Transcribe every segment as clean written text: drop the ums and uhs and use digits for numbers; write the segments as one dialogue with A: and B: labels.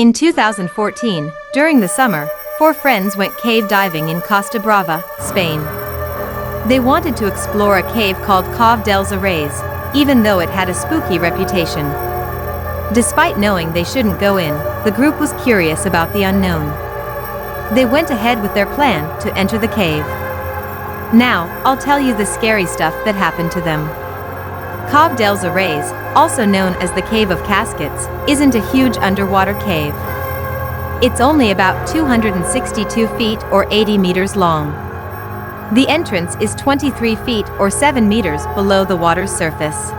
A: In 2014, during the summer, four friends went cave diving in Costa Brava, Spain. They wanted to explore a cave called Cave dels Arase, even though it had a spooky reputation. Despite knowing they shouldn't go in, the group was curious about the unknown. They went ahead with their plan to enter the cave. Now, I'll tell you the scary stuff that happened to them. Cave dels Arase, also known as the Cave of Caskets, isn't a huge underwater cave. It's only about 262 feet or 80 meters long. The entrance is 23 feet or 7 meters below the water's surface.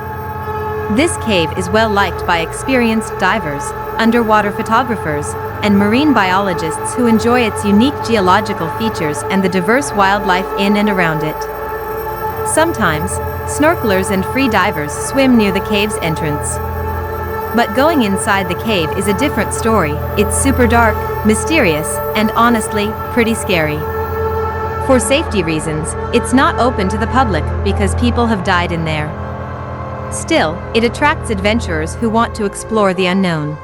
A: This cave is well liked by experienced divers, underwater photographers, and marine biologists who enjoy its unique geological features and the diverse wildlife in and around it. Sometimes, snorkelers and free divers swim near the cave's entrance. But going inside the cave is a different story. It's super dark, mysterious, and honestly, pretty scary. For safety reasons, it's not open to the public because people have died in there. Still, it attracts adventurers who want to explore the unknown.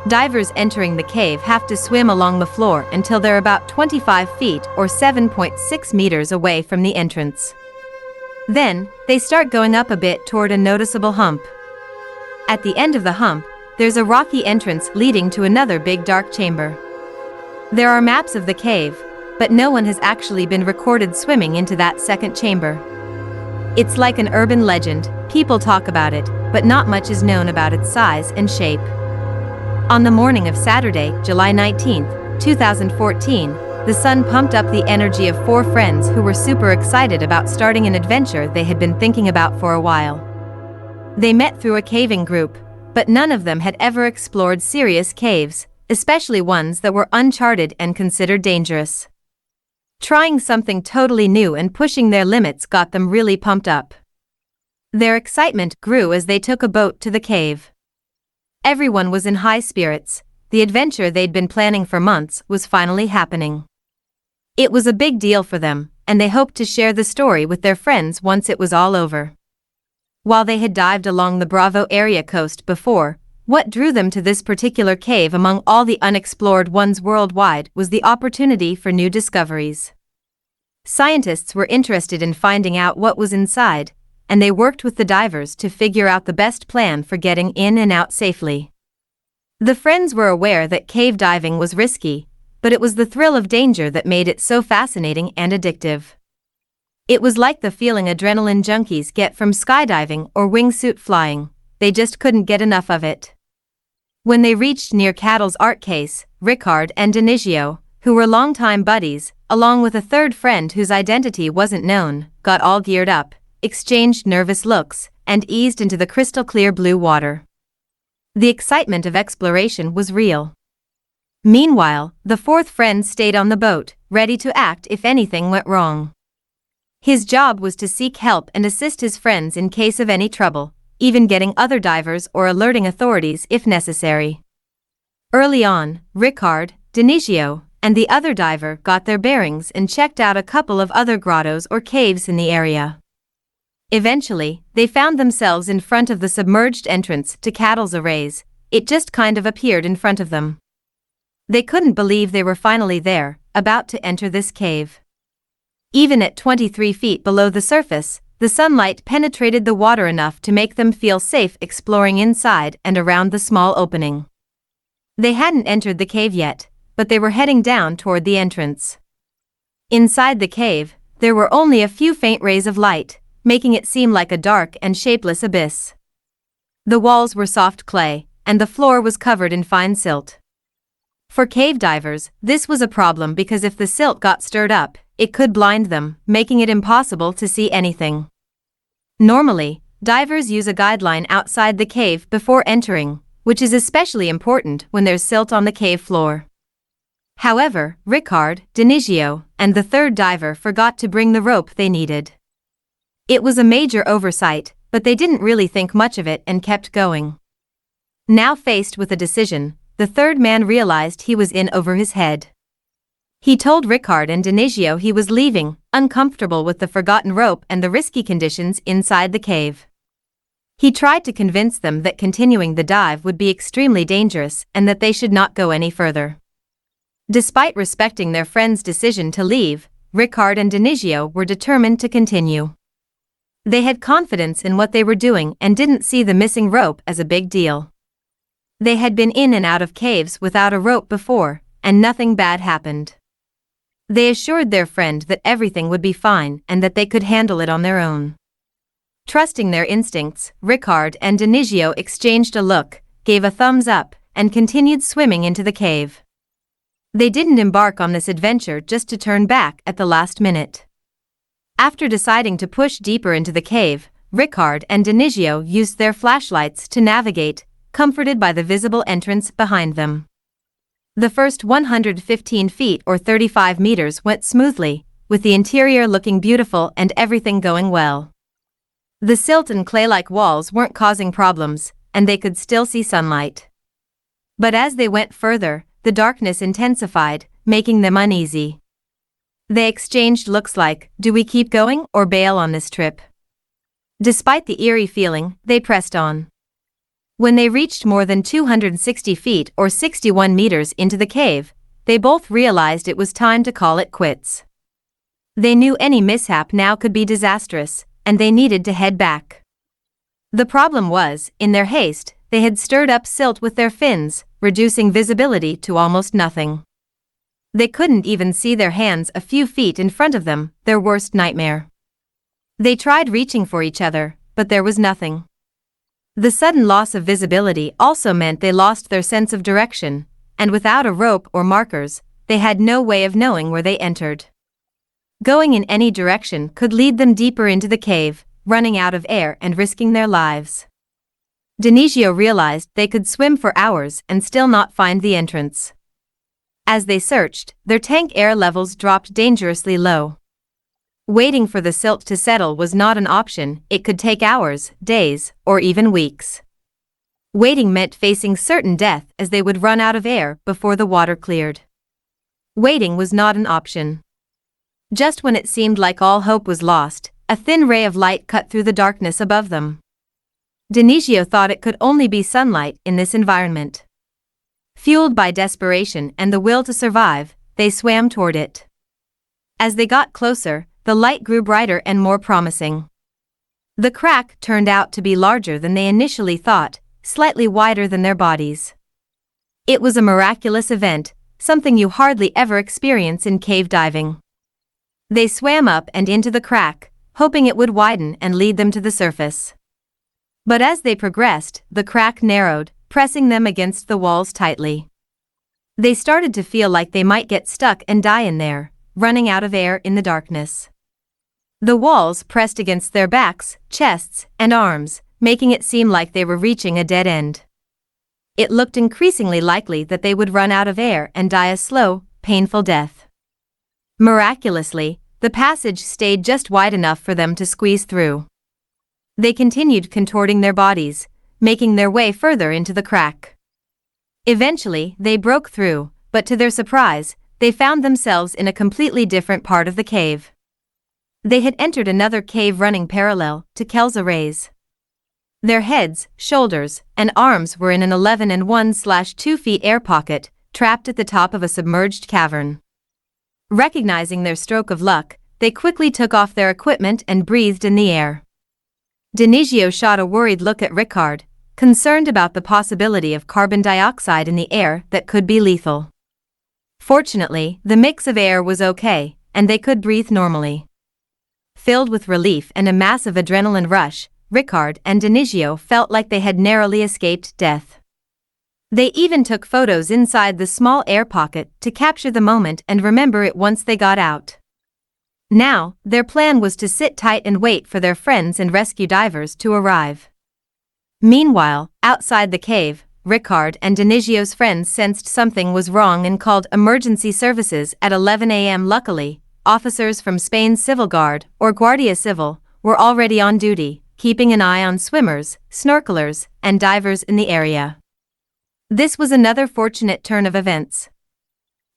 A: Divers entering the cave have to swim along the floor until they're about 25 feet or 7.6 meters away from the entrance. Then, they start going up a bit toward a noticeable hump. At the end of the hump, there's a rocky entrance leading to another big dark chamber. There are maps of the cave, but no one has actually been recorded swimming into that second chamber. It's like an urban legend, people talk about it, but not much is known about its size and shape. On the morning of Saturday, July 19, 2014, the sun pumped up the energy of four friends who were super excited about starting an adventure they had been thinking about for a while. They met through a caving group, but none of them had ever explored serious caves, especially ones that were uncharted and considered dangerous. Trying something totally new and pushing their limits got them really pumped up. Their excitement grew as they took a boat to the cave. Everyone was in high spirits. The adventure they'd been planning for months was finally happening. It was a big deal for them, and they hoped to share the story with their friends once it was all over. While they had dived along the Bravo area coast before, what drew them to this particular cave among all the unexplored ones worldwide was the opportunity for new discoveries. Scientists were interested in finding out what was inside, and they worked with the divers to figure out the best plan for getting in and out safely. The friends were aware that cave diving was risky, but it was the thrill of danger that made it so fascinating and addictive. It was like the feeling adrenaline junkies get from skydiving or wingsuit flying. They just couldn't get enough of it. When they reached near Cattle's art case, Ricard and Denigio, who were longtime buddies, along with a third friend whose identity wasn't known, got all geared up, exchanged nervous looks, and eased into the crystal-clear blue water. The excitement of exploration was real. Meanwhile, the fourth friend stayed on the boat, ready to act if anything went wrong. His job was to seek help and assist his friends in case of any trouble, even getting other divers or alerting authorities if necessary. Early on, Ricard, Denigio, and the other diver got their bearings and checked out a couple of other grottos or caves in the area. Eventually, they found themselves in front of the submerged entrance to Cattle's Arase. It just kind of appeared in front of them. They couldn't believe they were finally there, about to enter this cave. Even at 23 feet below the surface, the sunlight penetrated the water enough to make them feel safe exploring inside and around the small opening. They hadn't entered the cave yet, but they were heading down toward the entrance. Inside the cave, there were only a few faint rays of light, making it seem like a dark and shapeless abyss. The walls were soft clay, and the floor was covered in fine silt. For cave divers, this was a problem because if the silt got stirred up, it could blind them, making it impossible to see anything. Normally, divers use a guideline outside the cave before entering, which is especially important when there's silt on the cave floor. However, Ricard, Denigio, and the third diver forgot to bring the rope they needed. It was a major oversight, but they didn't really think much of it and kept going. Now faced with a decision, the third man realized he was in over his head. He told Ricard and Denigio he was leaving, uncomfortable with the forgotten rope and the risky conditions inside the cave. He tried to convince them that continuing the dive would be extremely dangerous and that they should not go any further. Despite respecting their friend's decision to leave, Ricard and Denizio were determined to continue. They had confidence in what they were doing and didn't see the missing rope as a big deal. They had been in and out of caves without a rope before, and nothing bad happened. They assured their friend that everything would be fine and that they could handle it on their own. Trusting their instincts, Ricard and Denizio exchanged a look, gave a thumbs up, and continued swimming into the cave. They didn't embark on this adventure just to turn back at the last minute. After deciding to push deeper into the cave, Ricard and Denizio used their flashlights to navigate, comforted by the visible entrance behind them. The first 115 feet or 35 meters went smoothly, with the interior looking beautiful and everything going well. The silt and clay-like walls weren't causing problems, and they could still see sunlight. But as they went further, the darkness intensified, making them uneasy. They exchanged looks like, do we keep going or bail on this trip? Despite the eerie feeling, they pressed on. When they reached more than 260 feet or 61 meters into the cave, they both realized it was time to call it quits. They knew any mishap now could be disastrous, and they needed to head back. The problem was, in their haste, they had stirred up silt with their fins, reducing visibility to almost nothing. They couldn't even see their hands a few feet in front of them, their worst nightmare. They tried reaching for each other, but there was nothing. The sudden loss of visibility also meant they lost their sense of direction, and without a rope or markers, they had no way of knowing where they entered. Going in any direction could lead them deeper into the cave, running out of air and risking their lives. Denizio realized they could swim for hours and still not find the entrance. As they searched, their tank air levels dropped dangerously low. Waiting for the silt to settle was not an option. It could take hours, days, or even weeks. Waiting meant facing certain death as they would run out of air before the water cleared. Waiting was not an option. Just when it seemed like all hope was lost, a thin ray of light cut through the darkness above them. Denizio thought it could only be sunlight in this environment. Fueled by desperation and the will to survive, they swam toward it. As they got closer, the light grew brighter and more promising. The crack turned out to be larger than they initially thought, slightly wider than their bodies. It was a miraculous event, something you hardly ever experience in cave diving. They swam up and into the crack, hoping it would widen and lead them to the surface. But as they progressed, the crack narrowed, pressing them against the walls tightly. They started to feel like they might get stuck and die in there, running out of air in the darkness. The walls pressed against their backs, chests, and arms, making it seem like they were reaching a dead end. It looked increasingly likely that they would run out of air and die a slow, painful death. Miraculously, the passage stayed just wide enough for them to squeeze through. They continued contorting their bodies, making their way further into the crack. Eventually, they broke through, but to their surprise, they found themselves in a completely different part of the cave. They had entered another cave running parallel to Arase. Their heads, shoulders, and arms were in an 11 and 1/2 feet air pocket, trapped at the top of a submerged cavern. Recognizing their stroke of luck, they quickly took off their equipment and breathed in the air. Denizio shot a worried look at Ricard, concerned about the possibility of carbon dioxide in the air that could be lethal. Fortunately, the mix of air was okay, and they could breathe normally. Filled with relief and a massive adrenaline rush, Ricard and Denizio felt like they had narrowly escaped death. They even took photos inside the small air pocket to capture the moment and remember it once they got out. Now, their plan was to sit tight and wait for their friends and rescue divers to arrive. Meanwhile, outside the cave, Ricard and Denizio's friends sensed something was wrong and called emergency services at 11 a.m. Luckily, officers from Spain's Civil Guard, or Guardia Civil, were already on duty, keeping an eye on swimmers, snorkelers, and divers in the area. This was another fortunate turn of events.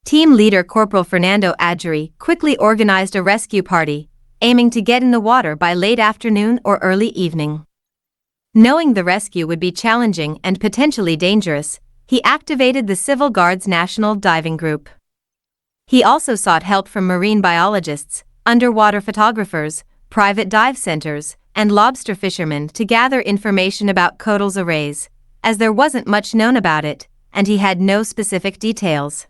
A: Team leader Corporal Fernando Adjuri quickly organized a rescue party, aiming to get in the water by late afternoon or early evening. Knowing the rescue would be challenging and potentially dangerous, he activated the Civil Guard's National Diving Group. He also sought help from marine biologists, underwater photographers, private dive centers, and lobster fishermen to gather information about Coatal's Arase, as there wasn't much known about it, and he had no specific details.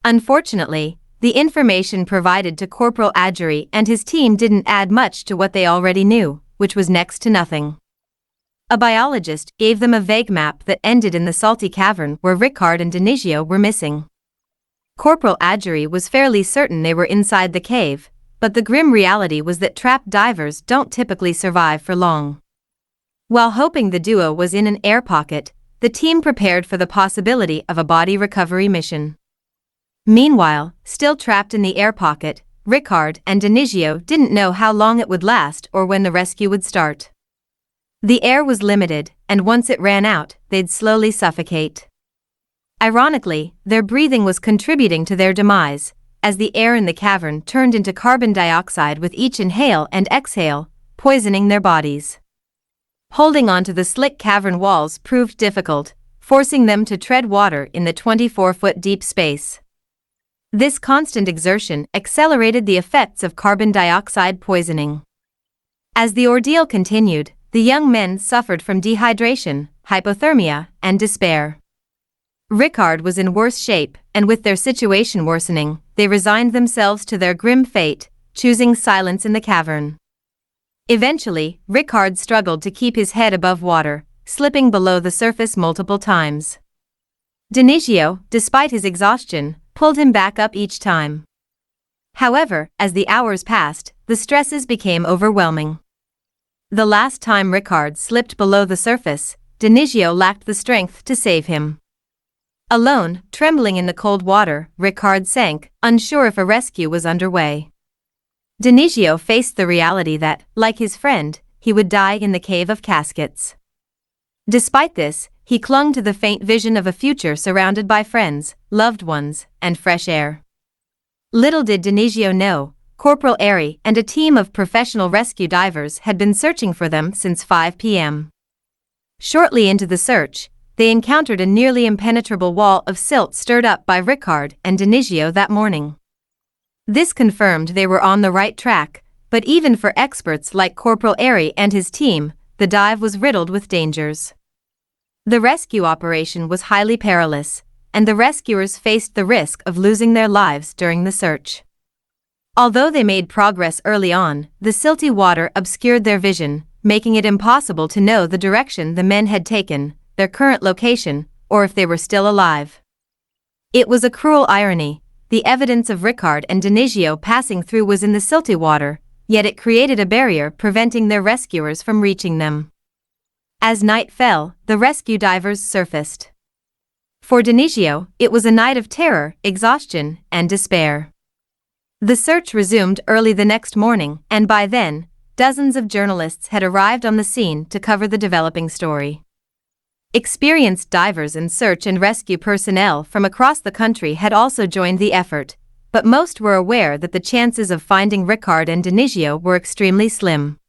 A: Unfortunately, the information provided to Corporal Adjury and his team didn't add much to what they already knew, which was next to nothing. A biologist gave them a vague map that ended in the salty cavern where Ricard and Denizio were missing. Corporal Adjury was fairly certain they were inside the cave, but the grim reality was that trapped divers don't typically survive for long. While hoping the duo was in an air pocket, the team prepared for the possibility of a body recovery mission. Meanwhile, still trapped in the air pocket, Ricard and Denizio didn't know how long it would last or when the rescue would start. The air was limited, and once it ran out, they'd slowly suffocate. Ironically, their breathing was contributing to their demise, as the air in the cavern turned into carbon dioxide with each inhale and exhale, poisoning their bodies. Holding onto the slick cavern walls proved difficult, forcing them to tread water in the 24-foot deep space. This constant exertion accelerated the effects of carbon dioxide poisoning. As the ordeal continued, the young men suffered from dehydration, hypothermia, and despair. Ricard was in worse shape, and with their situation worsening, they resigned themselves to their grim fate, choosing silence in the cavern. Eventually, Ricard struggled to keep his head above water, slipping below the surface multiple times. Denizio, despite his exhaustion, pulled him back up each time. However, as the hours passed, the stresses became overwhelming. The last time Ricard slipped below the surface, Denizio lacked the strength to save him. Alone, trembling in the cold water, Ricard sank, unsure if a rescue was underway. Denizio faced the reality that, like his friend, he would die in the Cave of Caskets. Despite this, he clung to the faint vision of a future surrounded by friends, loved ones, and fresh air. Little did Denizio know, Corporal Airy and a team of professional rescue divers had been searching for them since 5 p.m. Shortly into the search, they encountered a nearly impenetrable wall of silt stirred up by Ricard and Denizio that morning. This confirmed they were on the right track, but even for experts like Corporal Airy and his team, the dive was riddled with dangers. The rescue operation was highly perilous, and the rescuers faced the risk of losing their lives during the search. Although they made progress early on, the silty water obscured their vision, making it impossible to know the direction the men had taken, their current location, or if they were still alive. It was a cruel irony. The evidence of Ricard and Denizio passing through was in the silty water, yet it created a barrier preventing their rescuers from reaching them. As night fell, the rescue divers surfaced. For Denizio, it was a night of terror, exhaustion, and despair. The search resumed early the next morning, and by then, dozens of journalists had arrived on the scene to cover the developing story. Experienced divers and search and rescue personnel from across the country had also joined the effort, but most were aware that the chances of finding Ricard and Denizio were extremely slim.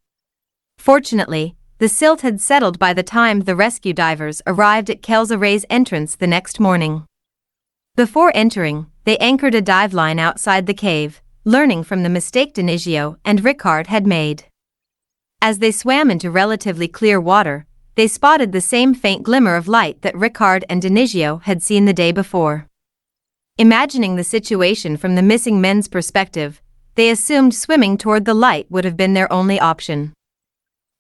A: Fortunately, the silt had settled by the time the rescue divers arrived at Kel's Arase entrance the next morning. Before entering, they anchored a dive line outside the cave, learning from the mistake Denizio and Ricard had made. As they swam into relatively clear water, they spotted the same faint glimmer of light that Ricard and Denizio had seen the day before. Imagining the situation from the missing men's perspective, they assumed swimming toward the light would have been their only option.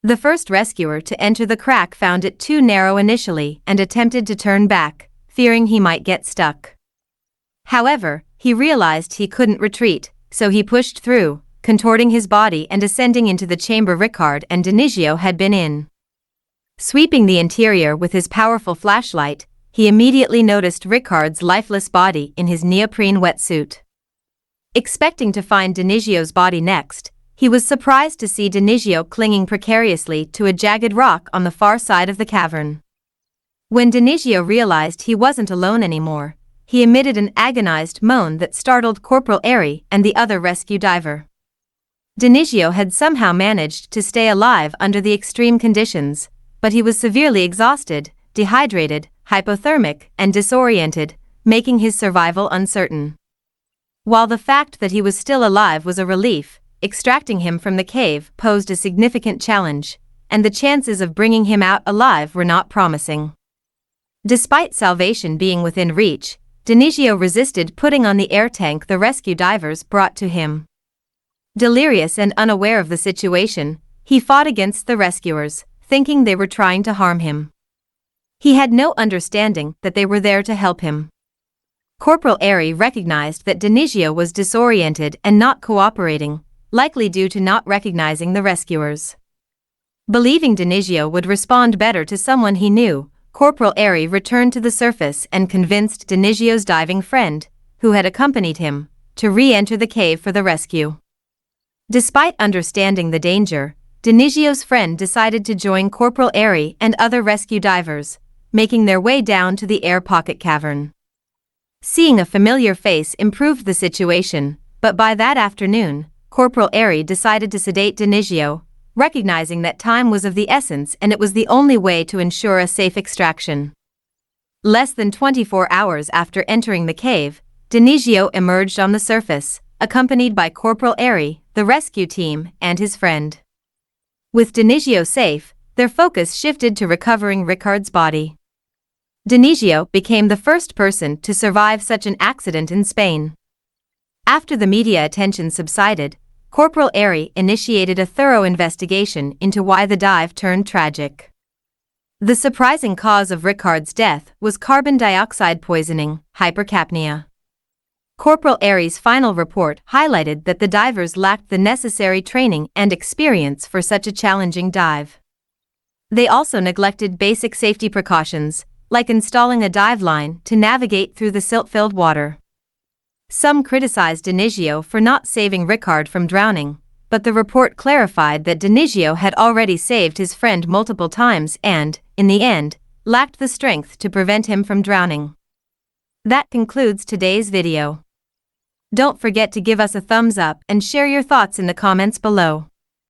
A: The first rescuer to enter the crack found it too narrow initially and attempted to turn back, fearing he might get stuck. However, he realized he couldn't retreat, so he pushed through, contorting his body and ascending into the chamber Ricard and Denizio had been in. Sweeping the interior with his powerful flashlight, he immediately noticed Ricard's lifeless body in his neoprene wetsuit. Expecting to find Denizio's body next, he was surprised to see Denizio clinging precariously to a jagged rock on the far side of the cavern. When Denizio realized he wasn't alone anymore, he emitted an agonized moan that startled Corporal Airy and the other rescue diver. Denizio had somehow managed to stay alive under the extreme conditions, but he was severely exhausted, dehydrated, hypothermic, and disoriented, making his survival uncertain. While the fact that he was still alive was a relief, extracting him from the cave posed a significant challenge, and the chances of bringing him out alive were not promising. Despite salvation being within reach, Denigio resisted putting on the air tank the rescue divers brought to him. Delirious and unaware of the situation, he fought against the rescuers, thinking they were trying to harm him. He had no understanding that they were there to help him. Corporal Airy recognized that Denigio was disoriented and not cooperating, likely due to not recognizing the rescuers. Believing Denigio would respond better to someone he knew, Corporal Airy returned to the surface and convinced Denigio's diving friend, who had accompanied him, to re-enter the cave for the rescue. Despite understanding the danger, Denigio's friend decided to join Corporal Airy and other rescue divers, making their way down to the air pocket cavern. Seeing a familiar face improved the situation, but by that afternoon, Corporal Airy decided to sedate Denigio, recognizing that time was of the essence and it was the only way to ensure a safe extraction. Less than 24 hours after entering the cave, Denigio emerged on the surface, accompanied by Corporal Airy, the rescue team, and his friend. With Denigio safe, their focus shifted to recovering Ricard's body. Denigio became the first person to survive such an accident in Spain. After the media attention subsided, Corporal Airy initiated a thorough investigation into why the dive turned tragic. The surprising cause of Ricard's death was carbon dioxide poisoning, hypercapnia. Corporal Airy's final report highlighted that the divers lacked the necessary training and experience for such a challenging dive. They also neglected basic safety precautions, like installing a dive line to navigate through the silt-filled water. Some criticized Denigio for not saving Ricard from drowning, but the report clarified that Denigio had already saved his friend multiple times and, in the end, lacked the strength to prevent him from drowning. That concludes today's video. Don't forget to give us a thumbs up and share your thoughts in the comments below.